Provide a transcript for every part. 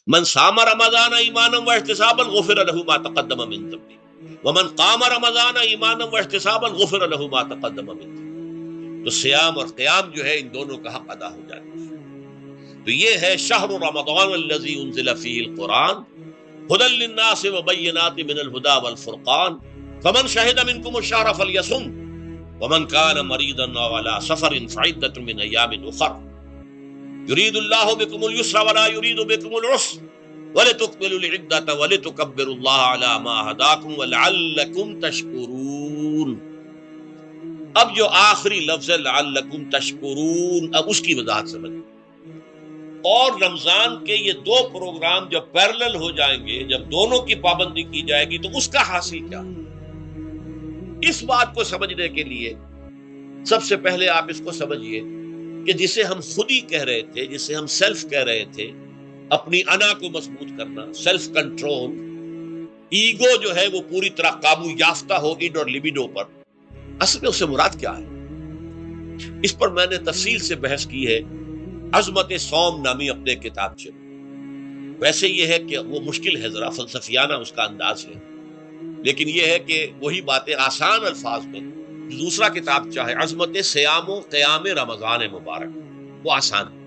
من صام رمضان ایمانا واحتسابا غفر له ما تقدم من ذنبه ومن قام رمضان ایمانا واحتسابا غفر له ما تقدم من ذنبه. تو سیام اور قیام جو ہے ان دونوں کا حق ادا ہو جاتا ہے. تو یہ ہے شہر رمضان الذی انزل فیہ القرآن ہدی للناس وبینات من الہدی والفرقان فمن شہد منکم الشہر فلیصم ومن کان مریضا او علی سفر فعدۃ من ایام اخر یرید اللہ بکم اليسر ولا یرید بکم العسر ولتکملوا العدۃ ولتکبروا اللہ علی ما ھداکم ولعلکم تشکرون. اب جو آخری لفظ ہے لعلکم تشکرون، اب اس کی وضاحت سمجھ. اور رمضان کے یہ دو پروگرام جب پیرلل ہو جائیں گے، جب دونوں کی پابندی کی جائے گی تو اس کا حاصل کیا؟ اس بات کو سمجھنے کے لیے سب سے پہلے آپ اس کو سمجھیے کہ جسے ہم خود ہی کہہ رہے تھے، جسے ہم سیلف کہہ رہے تھے، اپنی انا کو مضبوط کرنا، سیلف کنٹرول، ایگو جو ہے وہ پوری طرح قابو یافتہ ہو اڈ اور لیبیڈو پر، اصل میں اس سے مراد کیا ہے؟ اس پر میں نے تفصیل سے بحث کی ہے عظمت صوم نامی اپنے کتاب سے. ویسے یہ ہے کہ وہ مشکل ہے، ذرا فلسفیانہ اس کا انداز ہے، لیکن یہ ہے کہ وہی باتیں آسان الفاظ میں دوسرا کتاب چاہے عظمت سیام و قیام رمضان مبارک، وہ آسان ہے.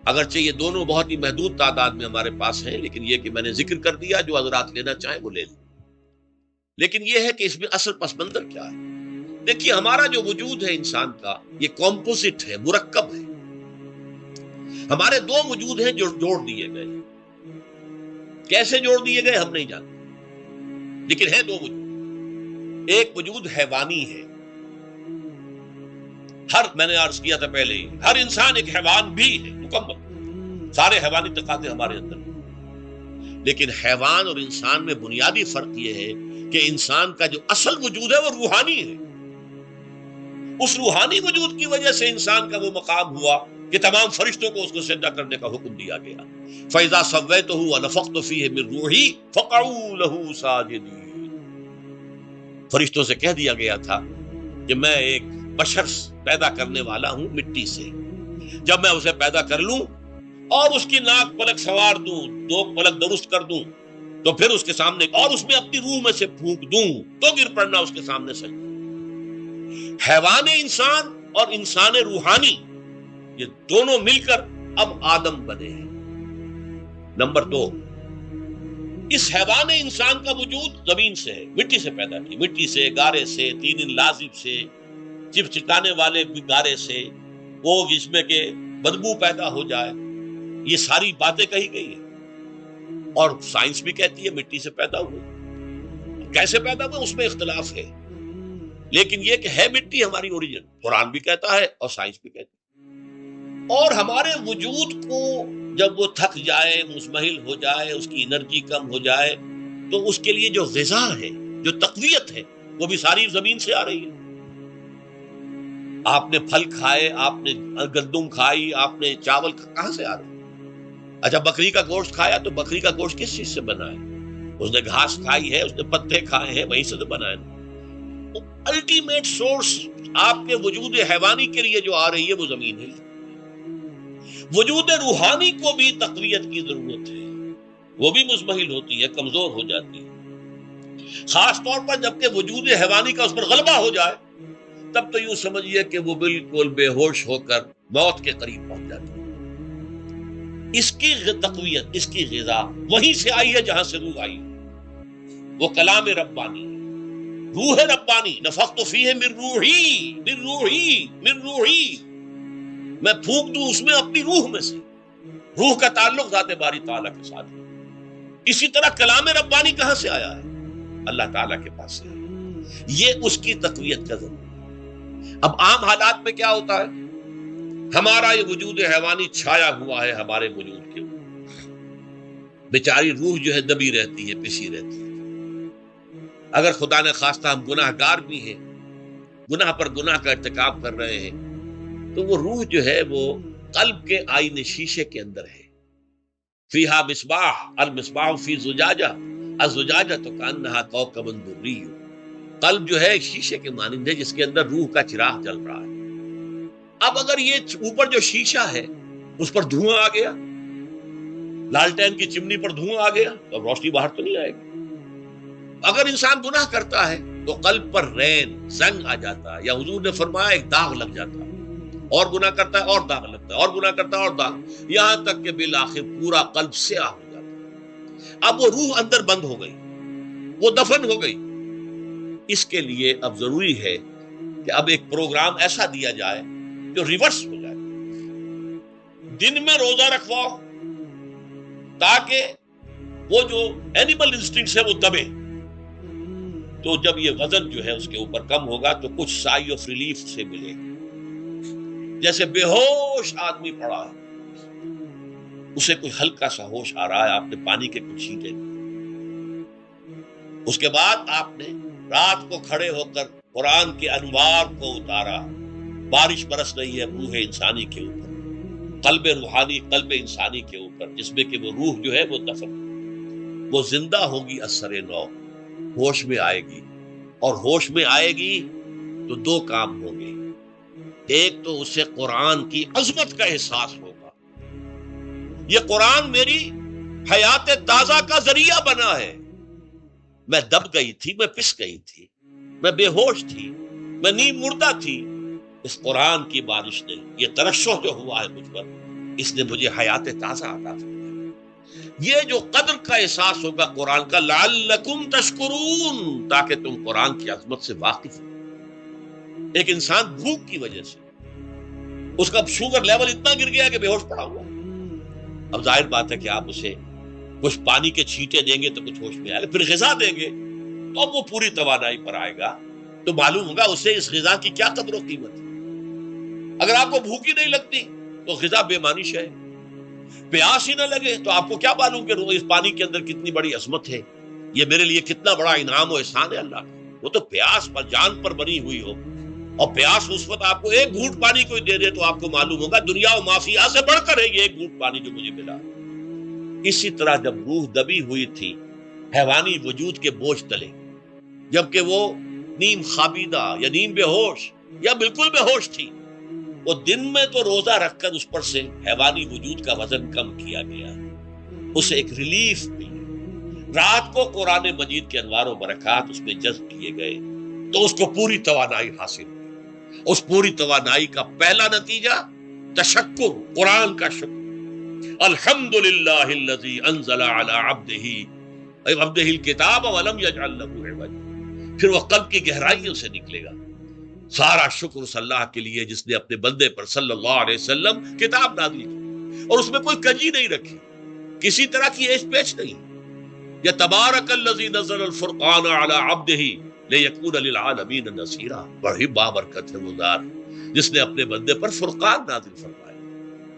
اگرچہ یہ دونوں بہت ہی محدود تعداد میں ہمارے پاس ہیں، لیکن یہ کہ میں نے ذکر کر دیا، جو حضرات لینا چاہیں وہ لے لیں. لیکن یہ ہے کہ اس میں اصل پس منظر کیا ہے؟ دیکھیے، ہمارا جو وجود ہے انسان کا، یہ کمپوزٹ ہے، مرکب ہے. ہمارے دو وجود ہیں جو جوڑ دیے گئے. کیسے جوڑ دیے گئے ہم نہیں جانتے، لیکن ہے دو وجود. ایک وجود حیوانی ہے، میں نے عرض کیا تھا پہلے ہی، ہر انسان ایک حیوان بھی ہے مکمل، سارے حیوانی تقاضے ہمارے اندر ہیں. لیکن حیوان اور انسان میں بنیادی فرق یہ ہے کہ انسان کا جو اصل وجود ہے وہ روحانی ہے. اس روحانی وجود کی وجہ سے انسان کا وہ مقام ہوا کہ تمام فرشتوں کو اس کو سجدہ کرنے کا حکم دیا گیا. فَإِذَا سَوَّيْتُهُ وَنَفَخْتُ فِيهِ مِن رُوحِي فَقَعُوا لَهُ سَاجِدِينَ. فرشتوں سے کہہ دیا گیا تھا کہ میں ایک بشر پیدا کرنے والا ہوں مٹی سے. جب میں اسے پیدا کر لوں اور اس کی ناک پلک سنوار دوں، دو پلک درست کر دوں، تو پھر اس کے سامنے اور اس میں اپنی روح میں سے پھونک دوں تو گر پڑنا اس کے سامنے سجدہ. حیوان انسان اور انسان روحانی، یہ دونوں مل کر اب آدم بنے ہیں. نمبر دو، اس حیوان انسان کا وجود زمین سے ہے، مٹی سے پیدا کی، مٹی سے، گارے سے، تین لازب سے، چپچکانے والے گارے سے، وہ جس میں کہ بدبو پیدا ہو جائے، یہ ساری باتیں کہی گئی ہیں. اور سائنس بھی کہتی ہے مٹی سے پیدا ہوئے. کیسے پیدا ہوئے اس میں اختلاف ہے، لیکن یہ کہ ہے مٹی ہماری اوریجن، قرآن بھی کہتا ہے اور سائنس بھی کہتی ہے. اور ہمارے وجود کو جب وہ تھک جائے، مزمحل ہو جائے، اس کی انرجی کم ہو جائے، تو اس کے لیے جو غذا ہے، جو تقویت ہے، وہ بھی ساری زمین سے آ رہی ہے. آپ نے پھل کھائے، آپ نے گندم کھائی، آپ نے چاول کہاں سے آ رہے؟ اچھا، بکری کا گوشت کھایا تو بکری کا گوشت کس چیز سے بنا ہے؟ اس نے گھاس کھائی ہے، اس نے پتے کھائے ہیں، وہیں سے تو بنا ہے. الٹیمیٹ سورس آپ کے وجود حیوانی کے لیے جو آ رہی ہے وہ زمین ہے. وجود روحانی کو بھی تقویت کی ضرورت ہے، وہ بھی مزمحل ہوتی ہے، کمزور ہو جاتی ہے. خاص طور پر جبکہ وجود حیوانی کا اس پر غلبہ ہو جائے، تب تو یوں سمجھیے کہ وہ بالکل بے ہوش ہو کر موت کے قریب پہنچ جاتی ہے. اس کی تقویت، اس کی غذا وہیں سے آئی ہے جہاں سے روح آئی، وہ کلام ربانی، روح ربانی. نفخت فیہ من روحی، من روحی، من روحی، میں پھونک دوں اس میں اپنی روح میں سے. روح کا تعلق ذات باری تعالیٰ کے ساتھ ہے. اسی طرح کلام ربانی کہاں سے آیا ہے؟ اللہ تعالیٰ کے پاس سے. یہ اس کی تقویت کا ذریعہ. اب عام حالات میں کیا ہوتا ہے؟ ہمارا یہ وجود حیوانی چھایا ہوا ہے ہمارے وجود کے اوپر، بیچاری روح جو ہے دبی رہتی ہے، پسی رہتی ہے. اگر خدا نے خواستہ ہم گناہ گار بھی ہیں، گناہ پر گناہ کا ارتکاب کر رہے ہیں، تو وہ روح جو ہے وہ قلب کے آئینے شیشے کے اندر ہے. فیہا مصباح، المصباح فی زجاجہ، الزجاجہ تو کانہا کوکب دری. قلب جو ہے شیشے کے مانند ہے جس کے اندر روح کا چراغ جل رہا ہے. اب اگر یہ اوپر جو شیشہ ہے اس پر دھواں آ گیا لالٹین کی چمنی پر دھواں آ گیا تو اب روشنی باہر تو نہیں آئے گی۔ اگر انسان گناہ کرتا ہے تو قلب پر رین زنگ آ جاتا ہے، یا حضور نے فرمایا ایک داغ لگ جاتا ہے، اور گناہ کرتا ہے اور داغ لگتا ہے، اور گناہ کرتا ہے اور داغ، یہاں تک کہ بالآخر پورا قلب سیاہ ہو جاتا ہے۔ اب وہ روح اندر بند ہو گئی، وہ دفن ہو گئی۔ اس کے لیے اب ضروری ہے کہ اب ایک پروگرام ایسا دیا جائے جو ریورس ہو جائے۔ دن میں روزہ رکھواؤ تاکہ وہ جو اینیمل انسٹنکٹس ہے وہ دبے، تو جب یہ وزن جو ہے اس کے اوپر کم ہوگا تو کچھ سائی آف ریلیف سے ملے گا۔ جیسے بے ہوش آدمی پڑا ہے، اسے کوئی ہلکا سا ہوش آ رہا ہے، آپ نے پانی کے کچھ چھینٹے، اس کے بعد آپ نے رات کو کھڑے ہو کر قرآن کے انوار کو اتارا، بارش برس رہی ہے روح انسانی کے اوپر، قلب روحانی، قلب انسانی کے اوپر، جس میں کہ وہ روح جو ہے وہ دفن، وہ زندہ ہوگی اثر نو، ہوش میں آئے گی، اور ہوش میں آئے گی تو دو کام ہوں گے۔ ایک تو اسے قرآن کی عظمت کا احساس ہوگا، یہ قرآن میری حیات تازہ کا ذریعہ بنا ہے، میں دب گئی تھی، میں پس گئی تھی، میں بے ہوش تھی، میں نیم مردہ تھی، اس قرآن کی بارش نے، یہ ترشح جو ہوا ہے مجھ پر، اس نے مجھے حیات تازہ عطا فرمائی۔ یہ جو قدر کا احساس ہوگا قرآن کا، لعلکم تشکرون، تاکہ تم قرآن کی عظمت سے واقف ہو۔ ایک انسان بھوک کی وجہ سے اس کا شوگر لیول اتنا گر گیا کہ بے ہوش پڑا ہوا، اب ظاہر بات ہے کہ آپ اسے کچھ پانی کے چھینٹے دیں گے تو کچھ ہوش میں آئے گا، پھر غذا دیں گے تو اب وہ پوری توانائی پر آئے گا، تو معلوم ہوگا اسے اس غذا کی کیا قدر و قیمت ہے۔ اگر آپ کو بھوک ہی نہیں لگتی تو غذا بے معنی ہے، پیاس ہی نہ لگے تو آپ کو کیا معلوم کہ اس پانی کے اندر کتنی بڑی عظمت ہے، یہ میرے لیے کتنا بڑا انعام و احسان ہے اللہ کا۔ وہ تو پیاس پر جان پر بنی ہوئی ہو، اور پیاس اس وقت آپ کو ایک گھونٹ پانی کوئی دے دے تو آپ کو معلوم ہوگا دنیا و مافیہ سے بڑھ کر ہے یہ ایک گھونٹ پانی جو مجھے ملا۔ اسی طرح جب روح دبی ہوئی تھی حیوانی وجود کے بوجھ تلے، جبکہ وہ نیم خوابیدہ یا نیم بے ہوش یا بالکل بے ہوش تھی، وہ دن میں تو روزہ رکھ کر اس پر سے حیوانی وجود کا وزن کم کیا گیا، اسے ایک ریلیف ملی۔ رات کو قرآن مجید کے انوار و برکات اس میں جذب کیے گئے تو اس کو پوری توانائی حاصل ہوئی۔ اس پوری توانائی کا پہلا نتیجہ تشکر، قرآن کا شکر، الحمدللہ الذی انزل علی عبدہ الکتاب ولم یجعل لہ عوجا۔ پھر وہ قلب کی گہرائیوں سے نکلے گا، سارا شکر اس اللہ کے لیے جس نے اپنے بندے پر صلی اللہ علیہ وسلم کتاب نازل کی، اور اس میں کوئی کجی نہیں رکھی، کسی طرح کی ایش پیچ نہیں۔ یا تبارک الذی نزل الفرقان علی عبدہ لیکون للعالمین نذیرا، بڑی بابرکت ہے وہ ذات جس نے اپنے بندے پر فرقان نازل فرمایا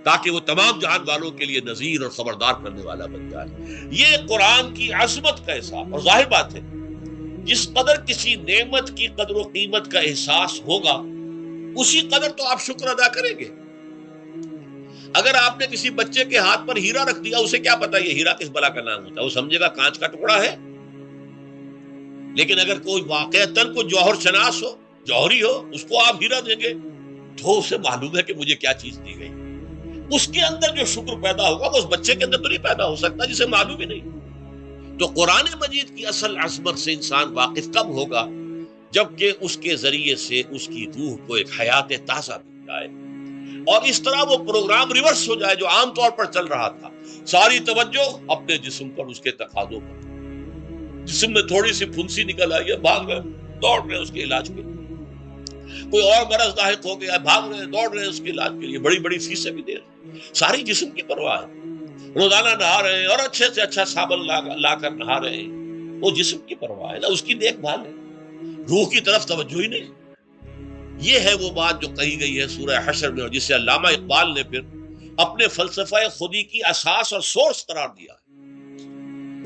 تاکہ وہ تمام جہان والوں کے لیے نذیر اور خبردار کرنے والا بن جائے۔ یہ قرآن کی عظمت کا احساس، اور ظاہر بات ہے جس قدر کسی نعمت کی قدر و قیمت کا احساس ہوگا اسی قدر تو آپ شکر ادا کریں گے۔ اگر آپ نے کسی بچے کے ہاتھ پر ہیرا رکھ دیا، اسے کیا پتا یہ ہیرا کس بلا کا نام ہوتا ہے، وہ سمجھے گا کانچ کا ٹکڑا ہے۔ لیکن اگر کوئی واقعتاً کو جوہر شناس ہو، جوہری ہو، اس کو آپ ہیرا دیں گے تو اسے معلوم ہے کہ مجھے کیا چیز دی گئی۔ اس کے اندر جو شکر پیدا ہوگا وہ اس بچے کے اندر تو نہیں پیدا ہو سکتا جسے معلوم ہی نہیں۔ تو قرآن مجید کی اصل عظمت سے انسان واقف کب ہوگا؟ جبکہ اس کے ذریعے سے اس کی روح کو ایک حیات تازہ مل جائے، اور اس طرح وہ پروگرام ریورس ہو جائے جو عام طور پر چل رہا تھا، ساری توجہ اپنے جسم پر، اس کے تقاضوں پر۔ جسم میں تھوڑی سی پھنسی نکل آئی ہے، بھاگ رہے دوڑ رہے اس کے علاج کے لیے، کوئی اور مرض لاحق ہو گیا، بھاگ رہے دوڑ رہے اس کے علاج کے لیے، بڑی بڑی فیسیں بھی دے رہے، ساری جسم کی پرواہ ہے، روزانہ نہا رہے ہیں اور اچھے سے اچھا صابن لا کر نہا رہے ہیں، وہ جسم کی پرواہ ہے نا، اس کی دیکھ بھال ہے، روح کی طرف توجہ ہی نہیں۔ یہ ہے وہ بات جو کہی گئی ہے سورہ حشر میں، اور جسے علامہ اقبال نے پھر اپنے فلسفہ خودی کی اساس اور سورس قرار دیا ہے،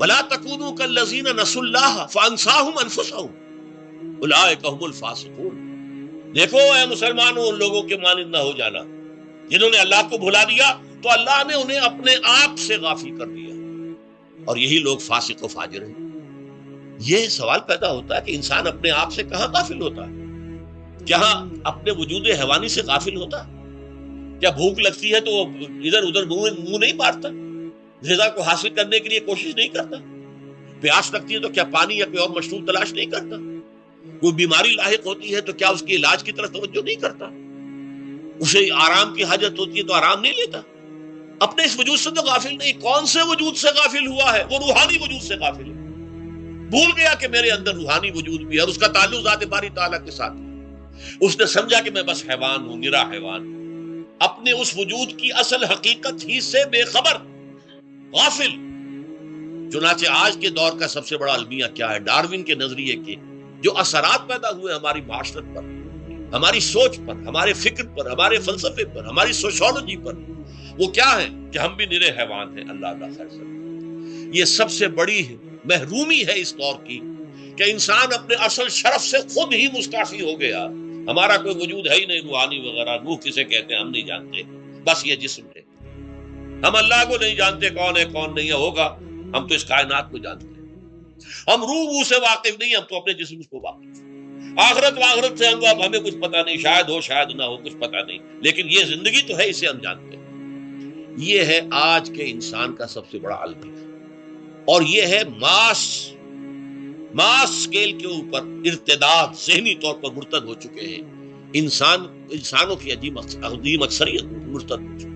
وَلَا تَكُونُوا كَالَّذِينَ نَسُوا اللَّهَ فَأَنسَاهُمْ أَنفُسَهُمْ أُولَٰئِكَ هُمُ الْفَاسِقُونَ۔ دیکھو اے مسلمانوں، ان لوگوں کے مانند نہ ہو جانا جنہوں نے اللہ کو بھلا دیا تو اللہ نے انہیں اپنے آپ سے غافل کر دیا، اور یہی لوگ فاسق و فاجر ہیں۔ یہ سوال پیدا ہوتا ہے کہ انسان اپنے آپ سے کہاں غافل ہوتا ہے؟ کیا اپنے وجود حیوانی سے غافل ہوتا ہے؟ کیا بھوک لگتی ہے تو ادھر ادھر منہ نہیں مارتا؟ غذا کو حاصل کرنے کے لیے کوشش نہیں کرتا؟ پیاس لگتی ہے تو کیا پانی یا کوئی اور مشروب تلاش نہیں کرتا؟ کوئی بیماری لاحق ہوتی ہے تو کیا اس کے علاج کی طرف توجہ نہیں کرتا؟ اسے آرام کی حاجت ہوتی ہے تو آرام نہیں لیتا؟ اپنے اس وجود سے تو غافل نہیں. کون سے وجود سے غافل ہوا ہے؟ وہ روحانی وجود سے غافل ہے. بھول گیا کہ میرے اندر روحانی وجود بھی ہے اور اس کا تعلق ذات باری تعالیٰ کے ساتھ ہے. اس نے سمجھا کہ میں بس حیوان ہوں، نرا حیوان، اپنے اس وجود کی اصل حقیقت ہی سے بے خبر، غافل. چنانچہ آج کے دور کا سب سے بڑا المیہ کیا ہے؟ ڈاروین کے نظریے کے جو اثرات پیدا ہوئے ہماری معاشرت پر، ہماری سوچ پر، ہمارے فکر پر، ہمارے فلسفے پر، ہماری سوشولوجی پر، وہ کیا ہے کہ ہم بھی نرے حیوان ہیں. اللہ خیر سب. یہ سب سے بڑی محرومی ہے اس دور کی کہ انسان اپنے اصل شرف سے خود ہی مستعفی ہو گیا. ہمارا کوئی وجود ہے ہی نہیں، روحانی وغیرہ. روح کسے کہتے ہیں ہم نہیں جانتے، بس یہ جسم ہے. ہم اللہ کو نہیں جانتے کون ہے کون نہیں ہے. ہوگا، ہم تو اس کائنات کو جانتے ہیں. ہم روح سے واقف نہیں، ہم تو اپنے جسم کو واقف. آخرت سے اب ہمیں کچھ پتا نہیں، شاید ہو شاید نہ ہو، کچھ پتا نہیں، لیکن یہ زندگی تو ہے، اسے ہم جانتے ہیں. یہ ہے آج کے انسان کا سب سے بڑا المیہ، اور یہ ہے ماس اسکیل کے اوپر ارتداد. ذہنی طور پر مرتد ہو چکے ہیں انسانوں کی عظیم اکثریت مرتد ہو چکی.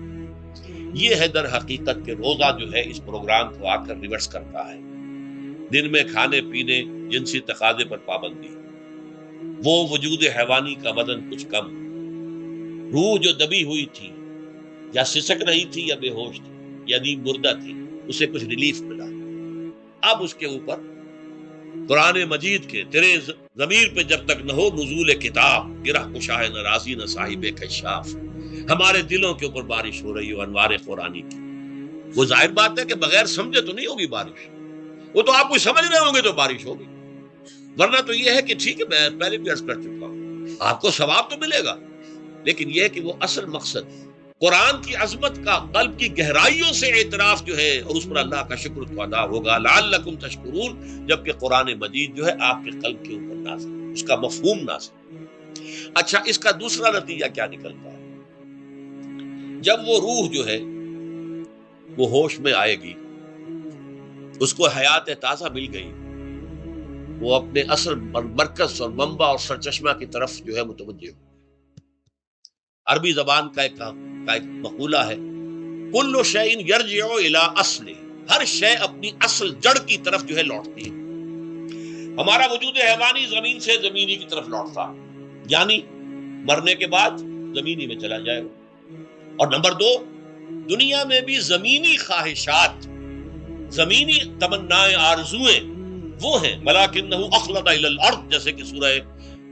یہ ہے در حقیقت کہ روزہ جو ہے اس پروگرام کو آ کر ریورس کرتا ہے. دن میں کھانے پینے، جنسی تقاضے پر پابندی، وہ وجود حیوانی کا بدن کچھ کم، روح جو دبی ہوئی تھی یا سسک رہی تھی یا بے ہوش تھی یا نیند مردہ تھی، اسے کچھ ریلیف ملا. اب اس کے اوپر قرآن مجید کے تیرے ضمیر پہ جب تک نہ ہو نزول کتاب، گرہ کشاہ نہ راضی نہ صاحب کشاف، ہمارے دلوں کے اوپر بارش ہو رہی ہو انوار قرآنی کی. وہ ظاہر بات ہے کہ بغیر سمجھے تو نہیں ہوگی بارش، وہ تو آپ کوئی سمجھ رہے ہوں گے تو بارش ہوگی. ورنہ تو یہ ہے کہ ٹھیک ہے، میں پہلے بھی عرض کر چکا ہوں، آپ کو ثواب تو ملے گا، لیکن یہ ہے کہ وہ اصل مقصد قرآن کی عظمت کا قلب کی گہرائیوں سے اعتراف جو ہے، اور اس پر اللہ کا شکر تو ادا ہوگا. لعلکم تشکرون، جبکہ قرآن مجید جو ہے آپ کے قلب کے اوپر نازل، اس کا مفہوم نازل. اچھا، اس کا دوسرا نتیجہ کیا نکلتا ہے؟ جب وہ روح جو ہے وہ ہوش میں آئے گی، اس کو حیات تازہ مل گئی، وہ اپنے اصل مرکز اور منبع اور سرچشمہ کی طرف جو ہے متوجہ ہو. عربی زبان کا ایک مقولہ ہے، کل شیء یرجع الی اصلہ، ہر شے اپنی اصل جڑ کی طرف جو ہے لوٹتی ہے. ہمارا وجود حیوانی زمین سے زمینی کی طرف لوٹتا، یعنی مرنے کے بعد زمینی میں چلا جائے گا. اور نمبر 2، دنیا میں بھی زمینی خواہشات، زمینی تمنائیں، آرزویں وہ ہیں. ولکنہ اخلد الی الارض، جیسے کہ سورہ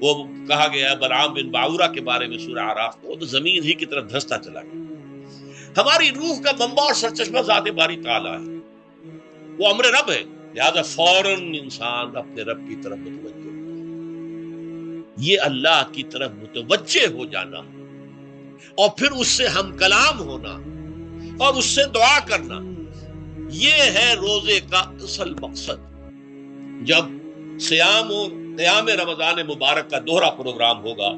وہ کہا گیا ہے بلعام بن باعورہ کے بارے میں سورہ اعراف کو، تو زمین ہی کی طرف دھستا چلا گیا. ہماری روح کا منبع اور سرچشمہ ذات باری تعالیٰ ہے، وہ امر رب ہے، لہذا فوراً انسان اپنے رب کی طرف متوجہ ہوتا ہے. یہ اللہ کی طرف متوجہ ہو جانا اور پھر اس سے ہم کلام ہونا اور اس سے دعا کرنا، یہ ہے روزے کا اصل مقصد. جب صیام اور قیام رمضان مبارک کا دوہرا پروگرام ہوگا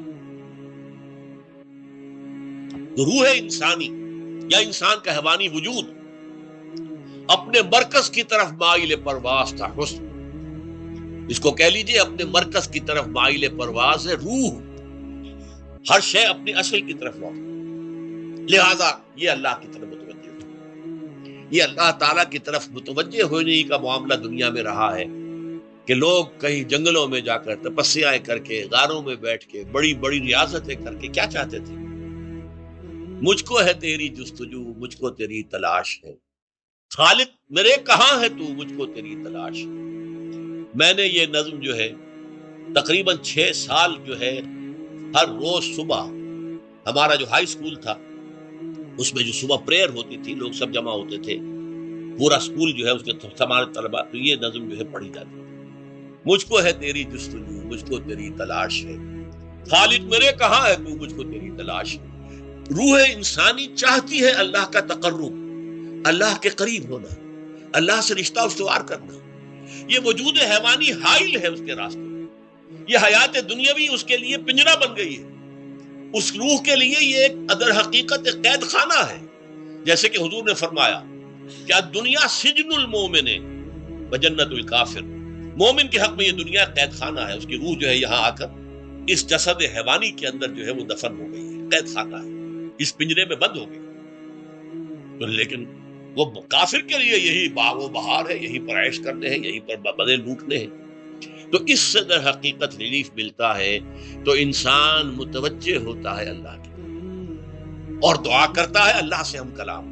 تو روح انسانی یا انسان کا حیوانی وجود اپنے مرکز کی طرف مائل پرواز تھا. حسن، اس کو کہہ لیجئے اپنے مرکز کی طرف مائل پرواز ہے روح. ہر شے اپنی اصل کی طرف لوٹ، لہذا یہ اللہ کی طرف متوجہ ہو. یہ اللہ تعالیٰ کی طرف متوجہ ہونے کا معاملہ دنیا میں رہا ہے کہ لوگ کہیں جنگلوں میں جا کر تپسیاں کر کے، غاروں میں بیٹھ کے، بڑی بڑی ریاضتیں کر کے کیا چاہتے تھے؟ مجھ کو ہے تیری جستجو، مجھ کو تیری تلاش ہے. خالق میرے کہاں ہے تو، مجھ کو تیری تلاش ہے. میں نے یہ نظم جو ہے تقریباً 6 سال جو ہے ہر روز صبح، ہمارا جو ہائی اسکول تھا اس میں جو صبح پریئر ہوتی تھی، لوگ سب جمع ہوتے تھے، پورا اسکول جو ہے اس کے ہمارے طلباء، تو یہ نظم جو ہے پڑھی جاتی تھی. مجھ کو ہے تیری جستجو، مجھ کو تیری تلاش ہے. خالق میرے کہاں ہے تو، مجھ کو تیری تلاش ہے. روح انسانی چاہتی ہے اللہ کا تقرب، اللہ کے قریب ہونا، اللہ سے رشتہ استوار کرنا. یہ وجود حیوانی حائل ہے اس کے راستے. یہ حیات دنیاوی اس کے لیے پنجرا بن گئی ہے. اس روح کے لیے یہ ایک در حقیقت ایک قید خانہ ہے. جیسے کہ حضور نے فرمایا کیا دنیا سجن المومن و جنت الکافر، مومن کے حق میں یہ دنیا قید خانہ ہے، اس کی روح جو ہے یہاں آ کر اس جسد حیوانی کے اندر جو ہے وہ دفن ہو گئی ہے، قید خانہ ہے، اس پنجرے میں بند ہو گئی۔ تو لیکن وہ کافر کے لیے یہی باغ و بہار ہے، یہی پر عیش کرنے ہیں، یہی پر بدلے لوٹنے ہیں۔ تو اس سے در حقیقت ریلیف ملتا ہے، تو انسان متوجہ ہوتا ہے اللہ کی اور دعا کرتا ہے اللہ سے ہم کلام۔